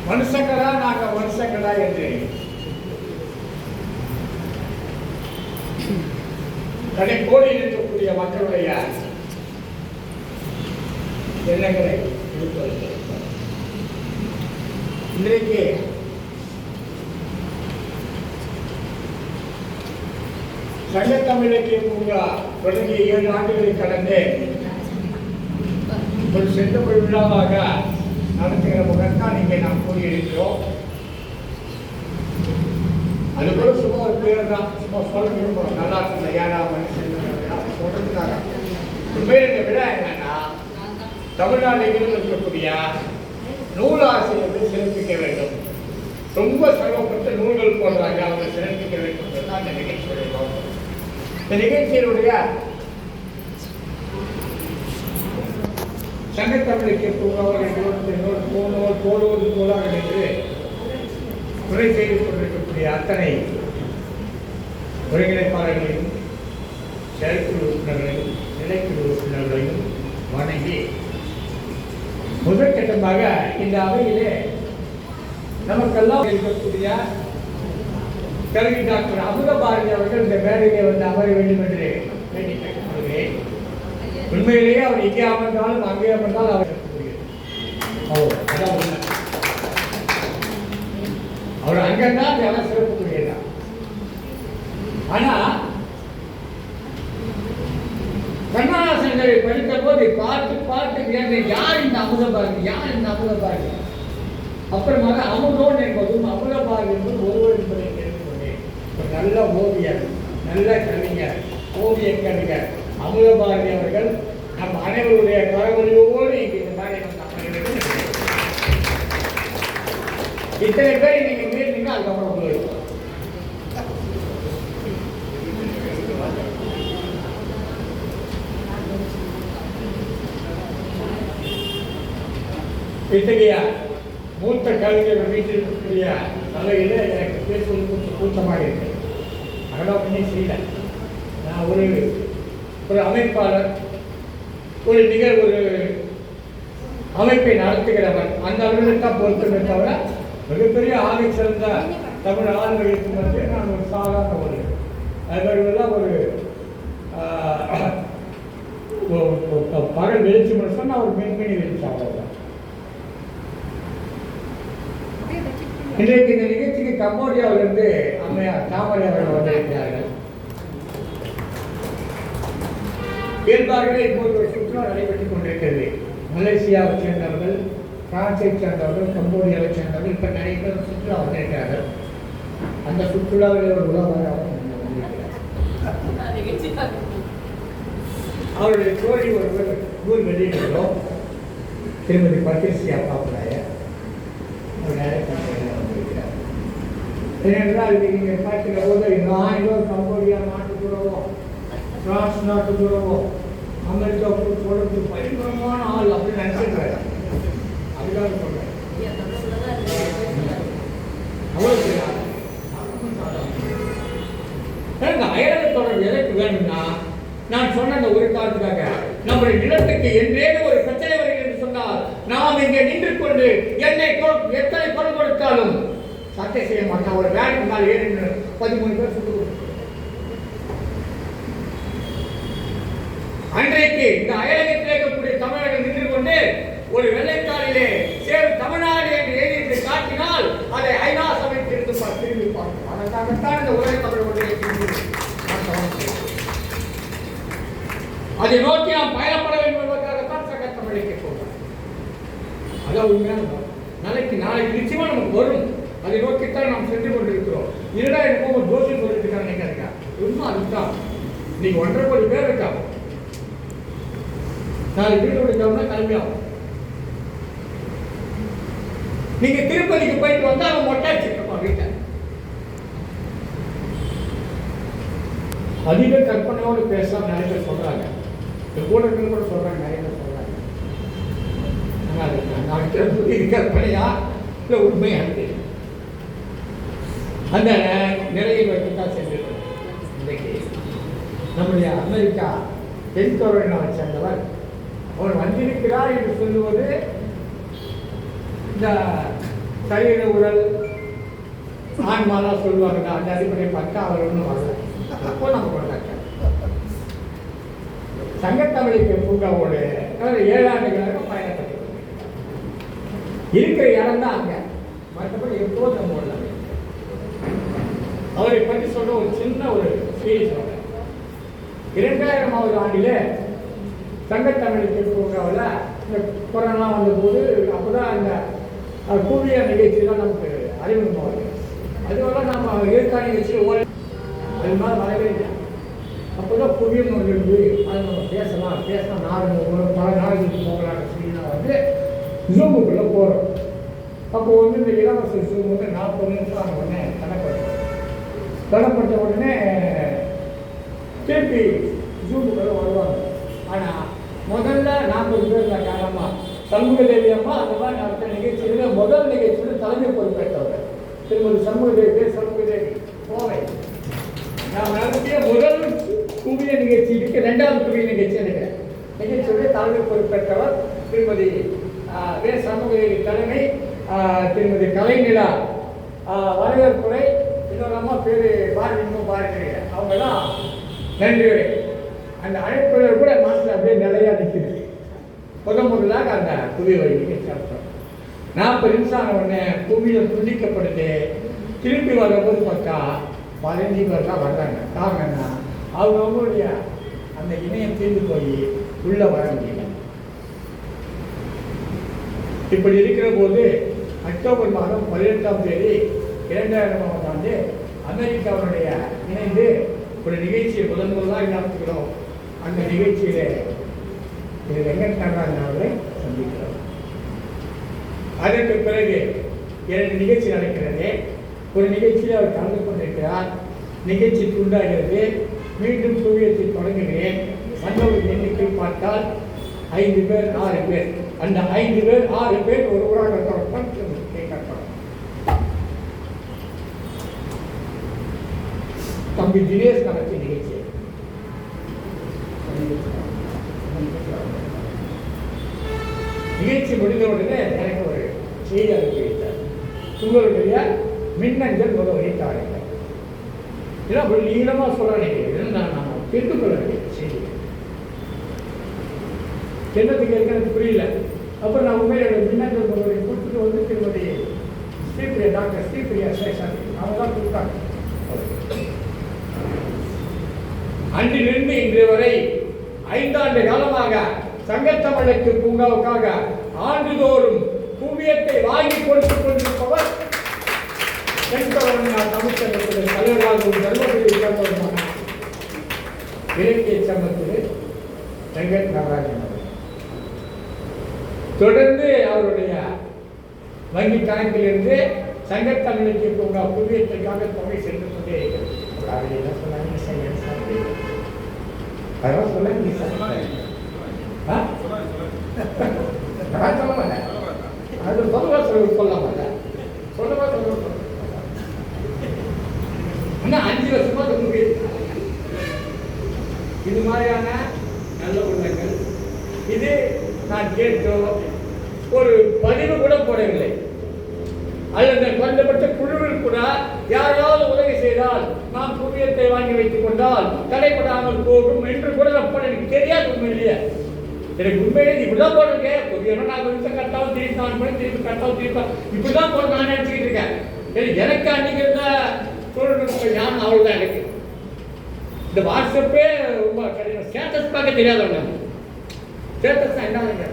மனுஷங்களா நாங்கள் மனுஷங்களா என்று கடைக்கோடி இருக்கக்கூடிய மக்களுடைய எண்ணங்களை இன்றைக்கு சங்கத்தமிழ் இலக்கிய பூங்கா தொடங்கி 7 ஆண்டுகளை கடந்து ஒரு செந்தமிழ் விழாவாக நடத்துகிற முகத்தான் இங்கே நாம் கூறியிருக்கிறோம். அது கூட சும்மா ஒரு பேர் தான், சும்மா சொல்ல விரும்புகிறோம். நல்லா இருந்த ஏழாம் சொல்றதுக்காக உண்மையில் இந்த விழா என்னன்னா, தமிழ்நாடுகளில் இருக்கக்கூடிய நூலாசிரியர்கள் சிறப்பிக்க வேண்டும். ரொம்ப சிரமப்பட்டு நூல்கள் போடுறாங்க, அவங்க சிறப்பிக்க வேண்டும் தான் இந்த நிகழ்ச்சியுடைய நோக்கம். இந்த நிகழ்ச்சியினுடைய சங்கத்தமிழுக்கு போடுவது போலாக என்று துறை செய்து கொண்டிருக்கக்கூடிய அத்தனை ஒருங்கிணைப்பாளர்களையும் செயற்குழு உறுப்பினர்களையும் நிலைக்குழு உறுப்பினர்களையும் வணங்கி முதற்கட்டமாக இந்த அவையிலே நமக்கெல்லாம் இருக்கக்கூடிய கல்வி டாக்டர் அமுதபாரதி அவர்கள் இந்த மேடையிலே வந்து அமர வேண்டும் என்று வேண்டி கேட்டுக்கொள்கிறேன். உண்மையிலேயே அவர் இங்கே அமர்ந்தாலும் அங்கே அமர்ந்தாலும் அவர் அவர் அங்கேதான் எல்லாம் சிறப்புக்குரியதான். ஆனா கண்ணதாசனை படித்த போது பார்த்து பார்த்து யார் இந்த அமுதபாரதி, யார் இந்த அமுதபாரதி, அப்புறமாக அமுதோன் என்பதும் அமுதபாரதி என்பதும் ஒருவர் என்பதை தெரிந்து கொண்டேன். ஒரு நல்ல ஓவியர், நல்ல கவிஞர், ஓவிய கவிஞர் அமுதபாரதி அவர்கள் நம் அனைவருடைய கரவொலியோடு இங்கே இந்த மாதிரி இத்தனை பேர் நீங்க மீறினீங்க. அதுக்கப்புறம் உங்களுக்கு இத்தகைய மூத்த கவிஞர்கள் வீட்டில் இருக்கக்கூடிய தலையில எனக்கு பேசுவது கொஞ்சம் கூச்சமாக இருக்கு. அதெல்லாம் ஒன்றும் செய்யல. நான் ஒரு அமைப்பாளர், ஒரு அமைப்பை நடத்துகிறவர், அந்த அளவில் தான் பொறுத்தமே தவிர மிகப்பெரிய ஆகை சிறந்த தமிழ் ஆளுநர்களுக்கு வந்து நான் ஒரு சாதாரண அதெல்லாம் ஒரு பகல் வெளிச்சு சொன்னால் நான் ஒரு மென்மணி வெளிச்சு அவ்வளோதான். இன்றைக்கு இந்த நிகழ்ச்சிக்கு கம்போடியாவிலிருந்து அம்மையார் தாமரை அவர்கள் வந்திருக்கிறார்கள். இயல்பாகவே இப்போது ஒரு சுற்றுலா நடைபெற்றுக் கொண்டிருக்கிறது. மலேசியாவை சேர்ந்தவர்கள், பிரான்சை சேர்ந்தவர்கள், கம்போடியாவை சேர்ந்தவர்கள் இப்போ நிறைய பேர் சுற்றுலா வந்திருக்கிறார்கள். அந்த சுற்றுலாவில் ஒரு உலக அவருடைய தோழி ஒருவர் நூல் வெளியிடுகிறோம், திருமதி பத்திரிசியா பாப்பராய வந்திருக்கிறார். ஏனென்றால் நீங்கள் பார்க்கிற போது நான் ஏதோ கம்போடியா நாட்டுக்குறவோ, பிரான்ஸ் நாட்டுக்குறவோ, அமெரிக்காவுக்கு தொடர்ந்து பயங்கரமான ஆள் அப்படின்னு நினைச்சிருக்காரு. அதுக்காக சொல்றேன். அயலக தொடர்பு எதற்கு வேணும்னா, நான் சொன்ன அந்த ஒரு காலத்துக்காக நம்முடைய நிலத்துக்கு என்றேனும் ஒரு பிரச்சனை வருகிறது சொன்னால் நாம் இங்கே நின்று கொண்டு எத்தனை பொருள் கொடுத்தாலும் சட்டை செய்ய மாட்டான். ஒரு வேலைக்கு மேலே 13 பேர் சுட்டு கொடுத்து அன்றைக்கு இந்த அயலகத்தில் இருக்கக்கூடிய தமிழர்கள் நின்று கொண்டு ஒரு வெள்ளைத்தாளிலே சேரும் தமிழ்நாடு என்று எழுதி காட்டினால் அதை ஐநா சபைக்கு இருந்து திரும்பி பார்க்கும். அதற்காகத்தான் இந்த உலக தமிழர்களுடைய அதை நோக்கி நாம் பயணப்பட வேண்டும் என்பதற்காகத்தான் சங்க தமிழுக்கு போகிறோம். அதான் உண்மையான நாளைக்கு நிச்சயமா நமக்கு வரும். அதை நோக்கித்தான் நாம் சென்று கொண்டிருக்கிறோம். இருடா எனக்கு ஒரு தோசை சொல்லிட்டு நினைக்கிறேன். உண்மை அதுதான். இன்னைக்கு 1.5 கோடி பேர் இருக்காங்க. நாளைக்கு வீடு முடிஞ்சவங்க கிளம்பியாகும். நீங்க திருப்பதிக்கு போயிட்டு வந்தா அவங்க மொட்டை வச்சிருக்கோம் வீட்டை. அதிக கற்பனையோடு பேசலாம் நிறைய பேர் சொல்றாங்க. கூட கூட சொல்றாங்க, நிறைய பேர் சொல்றாங்க. இது கற்பனையா இல்லை உண்மையா தெரியும். அந்த நிலையை வைத்துத்தான் சென்றிருக்கிறோம். இன்றைக்கு நம்முடைய அமெரிக்கா தென்கொரியாவை சேர்ந்தவர் அவர் வந்திருக்கிறார் என்று சொல்லுவது இந்த சரீர உடல் ஆன்மாலாம் சொல்லுவாங்க, அந்த அடிப்படையை பார்த்தா அவர் ஒன்றும் வரல. அப்போ நம்ம கொண்டாங்க சங்கத்தமிழுக்கு பூங்காவோட 7 ஆண்டுகளாக பயணப்பட்டு இருக்கிற இடம் தான் அங்கே, மற்றபடி எப்போது நம்ம உள்ள அவரை பற்றி சொல்ற ஒரு சின்ன ஒரு செய்தி சொல்றேன். 2000ஆவது ஆண்டில் சங்கத்தமிழுக்கு பூங்காவில் இந்த கொரோனா வந்தபோது அப்போதான் அந்த கூவிய நிகழ்ச்சியெல்லாம் நமக்கு அறிமுகமாகுது. அதுவெல்லாம் நம்ம ஏற்காடு நிகழ்ச்சியில் அது மாதிரி வரவே இல்லை. அப்போதான் புவியம் ஒன்று இருந்து அதை நம்ம பேசலாம் பல நாடுகளுக்கு போகலான்னு சொல்லி நான் வந்து ஜூமுக்குள்ளே போகிறோம். அப்போ வந்து இந்த இலவச ஜூம் வந்து 40 நிமிஷம் ஆன உடனே தடப்பட்ட உடனே திருப்பி ஜூமுக்குள்ளே வருவாங்க. ஆனால் முதல்ல 40 பேர் காரணமாக சண்முகதேவி அம்மா அந்த மாதிரி நடத்த நிகழ்ச்சியில் முதல் நிகழ்ச்சியில் தலைமை பொறுப்பேற்றவர் திருமதி சண்முகதேவி கோவை. நான் நடத்திய முதல் குவிய நிகழ்ச்சி இருக்கு, 2வது குவிய நிகழ்ச்சி எடுக்கிறேன். நிகழ்ச்சியுடைய தலைமை பொறுப்பேற்றவர் திருமதி சண்முகதேவி தலைமை, திருமதி கலைநிலா வரவேற்புரை, இன்னொரு அம்மா பேர் பாரதி, அவங்கெல்லாம் நன்றி. அந்த அழைப்புகள் கூட மாதத்தில் அப்படியே நிலையா நிற்குது. முதலாக அந்த குவிய வழி நிகழ்ச்சி அர்த்தம் 40 நிமிஷம் ஆன உடனே குவியில் துண்டிக்கப்படுது. திருப்பி வரும்போது பார்த்தா 15 பேர் தான் வர்றாங்க. காரணம் என்ன? அவங்களுடைய அந்த இணையம் தீர்ந்து போய் உள்ள வர முடியல. இப்படி இருக்கிற போது அக்டோபர் மாதம் 18ஆம் தேதி 2000ஆம் ஆண்டு அமெரிக்காவுடைய இணைந்து ஒரு நிகழ்ச்சியை முதலாக நடத்துகிறோம். அந்த நிகழ்ச்சியில வெங்கட் நடராஜன் அவர்களை சந்திக்கிறோம். அதற்கு பிறகு 2 நிகழ்ச்சி நடக்கிறது. ஒரு நிகழ்ச்சியில் அவர் கலந்து கொண்டிருக்கிறார். நிகழ்ச்சி துண்டாகிறது. மீண்டும் குவியத்தை தொடங்குகிறேன். வந்தவர்கள் எண்ணிக்கை பார்த்தால் 5 பேர் 6 பேர். அந்த 5 பேர் 6 பேர் ஒரு ஊராக கேட்கப்படும். தம்பி தினேஷ் நடத்திய நிகழ்ச்சி முடிந்த உடனே எனக்கு ஒரு செய்தி அனுப்பி வைத்தார். உங்களுடைய மின்னஞ்சல் முகவரி தாருங்கள். இதெல்லாம் ஒரு நீளமாக சொல்ல நினைக்கிறேன். நான் தெரிந்து கொள்ள வேண்டிய செய்தி என்னத்துக்கு எனக்கு புரியல. அப்புறம் நான் உண்மையோட மின்னஞ்சல் முகவரி கொடுத்துட்டு வந்து திருமதி ஸ்ரீபிரியா, டாக்டர் ஸ்ரீபிரியா சேஷன் அவங்க தான் கொடுத்தாங்க. அன்றிலிருந்து இன்று வரை 5 ஆண்டு காலமாக சங்கத்தமிழுக்கு பூங்காவுக்காக ஆண்டுதோறும் குவியத்தை வாங்கி கொடுத்துக் கொண்டிருப்பவர் தமிழ்ச்சங்கத்தின் தலைவராகவும் தர்மபுரி சேர்ந்தவருமான இலக்கிய சங்கத்தில் வெங்கட் நடராஜன் அவர்கள். தொடர்ந்து அவருடைய வங்கி கணக்கிலிருந்து சங்கத்தமிழுக்கு பூங்கா குவியத்திற்காக தொகை சென்று கொண்டே இருக்கிறது. என்ன சொன்னாங்க? அதெல்லாம் சொல்ல நான் சொல்ல மாட்டேன். அது சொல்லவா சொல்ல மாட்டேன். சொல்லவா சொல்ல இன்னும் 5 வருஷமா இது மாதிரியான நல்ல உள்ளங்கள். இது நான் கேட்டோ ஒரு பதிவு கூட போடவில்லை. அல்லது குறைந்தபட்ச குழுவில் கூட யாராவது உதவி செய்தால் நாம் குவியத்தை வாங்கி வைத்துக் கொண்டால் தடைப்படாமல் போகும் என்று கூட எனக்கு தெரியாது. உண்மையிலேயே எனக்கு உண்மையிலே இப்படிதான் போட்டிருக்கேன். குவியம் நான் கொஞ்சம் கட்டாவும் திருப்பி நான் கூட திருப்பி கட்டாவும் திருப்பி இப்படிதான் போட்டு நான் நினைச்சுக்கிட்டு இருக்கேன். எனக்கு அன்னைக்கு இருந்த தொழில்நுட்ப ஞானம் அவ்வளவுதான். எனக்கு இந்த வாட்ஸ்அப்பே ரொம்ப கடினம். ஸ்டேட்டஸ் பார்க்க தெரியாதவங்க. ஸ்டேட்டஸ் என்னங்க?